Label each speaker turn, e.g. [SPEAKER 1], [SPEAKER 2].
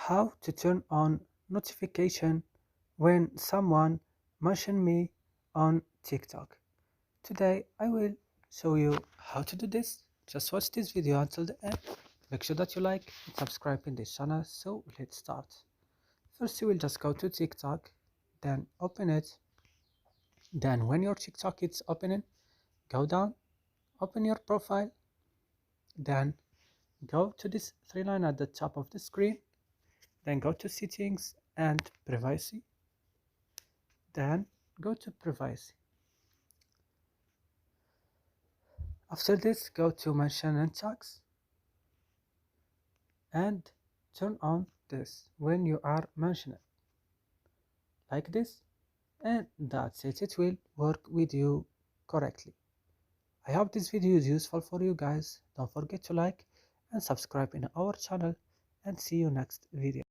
[SPEAKER 1] How to turn on notification when someone mention me on TikTok. Today I will show you how to do this. Just watch this video until the end. Make sure that you like and subscribe in this channel. So let's start. First you will just go to TikTok, then open it. Then when your TikTok is opening, go down, open your profile, then go to this three line at the top of the screen, then go to settings and privacy, then go to privacy. After this, go to mention and tags and turn on this when you are mentioned, like this, and that's it. It will work with you correctly. I hope this video is useful for you guys. Don't forget to like and subscribe in our channel, and see you next video.